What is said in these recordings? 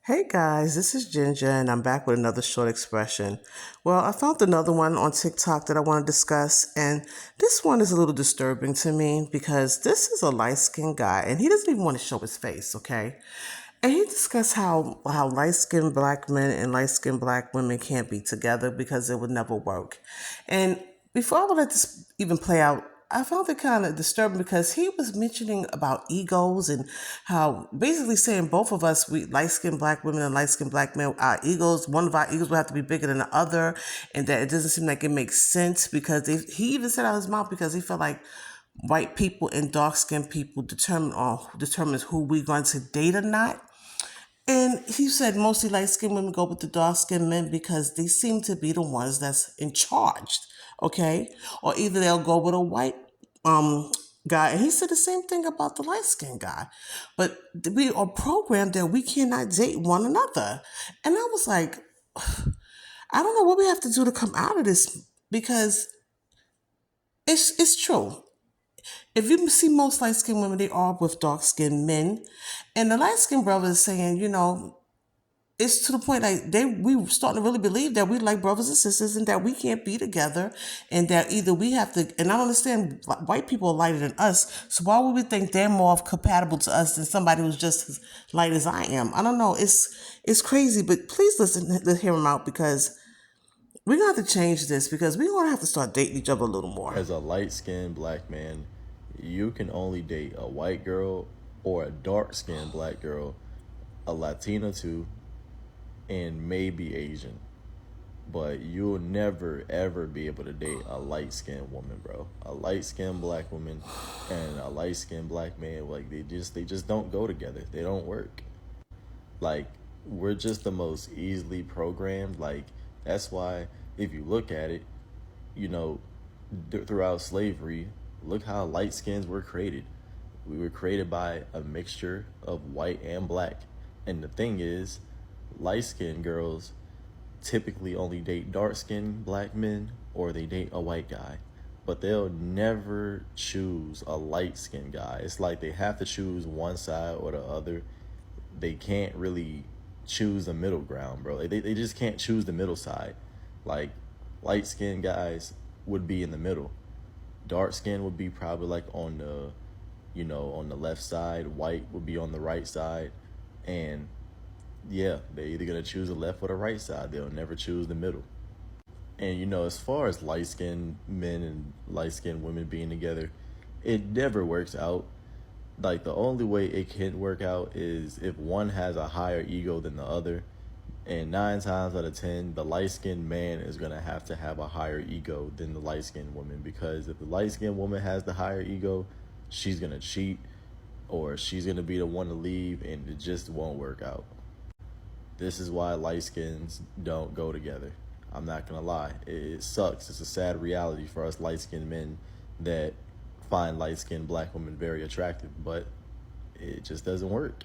Hey guys, this is Ginger and I'm back with another short expression. Well, I found another one on TikTok that I want to discuss, and this one is a little disturbing to me because this is a light-skinned guy and he doesn't even want to show his face, okay? And he discussed how light-skinned black men and light-skinned black women can't be together because it would never work. And before I would let this even play out, I found it kind of disturbing because he was mentioning about egos and how basically saying both of us, we light-skinned black women and light-skinned black men, our egos, one of our egos will have to be bigger than the other, and that it doesn't seem like it makes sense because he even said out of his mouth because he felt like white people and dark-skinned people determines who we're going to date or not. And he said mostly light-skinned women go with the dark-skinned men because they seem to be the ones that's in charge, okay? Or either they'll go with a white guy. And he said the same thing about the light-skinned guy. But we are programmed that we cannot date one another. And I was like, I don't know what we have to do to come out of this because it's true. If you see most light skinned women, they are with dark skinned men. And the light skinned brother is saying, it's to the point like we starting to really believe that we like brothers and sisters and that we can't be together and that either we have to, and I don't understand, white people are lighter than us, so why would we think they're more compatible to us than somebody who's just as light as I am? I don't know. It's crazy, but please listen to hear him out because we're going to have to change this because we're going to have to start dating each other a little more. As a light-skinned black man, you can only date a white girl or a dark-skinned black girl, a Latina too, and maybe Asian. But you'll never ever be able to date a light-skinned woman, bro. A light-skinned black woman and a light-skinned black man, like they just don't go together. They don't work. Like, we're just the most easily programmed. Like, that's why if you look at it, you know, throughout slavery, look how light skins were created. We were created by a mixture of white and black. And the thing is, light skinned girls typically only date dark skinned black men or they date a white guy. But they'll never choose a light skinned guy. It's like they have to choose one side or the other. They can't really choose the middle ground, bro. They just can't choose the middle side. Like, light skinned guys would be in the middle. Dark skin would be probably like on the, on the left side. White would be on the right side. And yeah, they're either going to choose the left or the right side. They'll never choose the middle. And, as far as light skinned men and light skinned women being together, it never works out. Like, the only way it can work out is if one has a higher ego than the other. And 9 times out of 10, the light-skinned man is going to have a higher ego than the light-skinned woman. Because if the light-skinned woman has the higher ego, she's going to cheat or she's going to be the one to leave, and it just won't work out. This is why light-skins don't go together. I'm not going to lie. It sucks. It's a sad reality for us light-skinned men that find light-skinned black women very attractive, but it just doesn't work.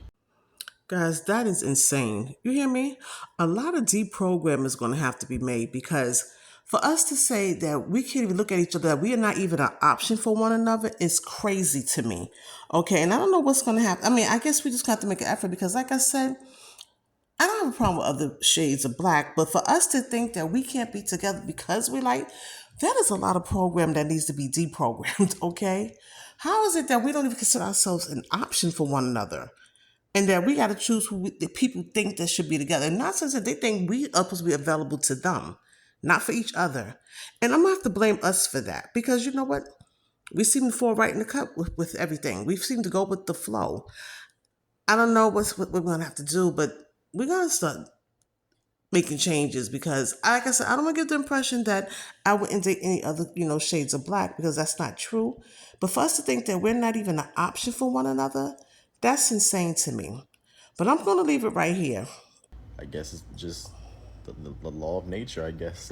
Guys, that is insane. You hear me? A lot of deprogramming is going to have to be made because for us to say that we can't even look at each other, that we are not even an option for one another is crazy to me. Okay, and I don't know what's going to happen. I mean, I guess we just have to make an effort because, like I said, I don't have a problem with other shades of black, but for us to think that we can't be together because we like, that is a lot of program that needs to be deprogrammed, okay? How is it that we don't even consider ourselves an option for one another? And that we got to choose who the people think that should be together. And not since that they think we are supposed to be available to them, not for each other. And I'm going to have to blame us for that because you know what? We seem to fall right in the cup with everything. We seem to go with the flow. I don't know what we're going to have to do, but we're going to start making changes because, like I said, I don't want to give the impression that I wouldn't date any other, shades of black because that's not true. But for us to think that we're not even an option for one another, that's insane to me. But I'm going to leave it right here. I guess it's just the law of nature, I guess.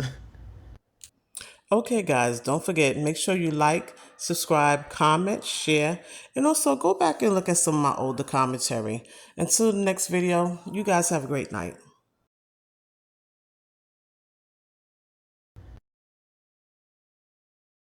Okay, guys, don't forget, make sure you like, subscribe, comment, share, and also go back and look at some of my older commentary. Until the next video, you guys have a great night.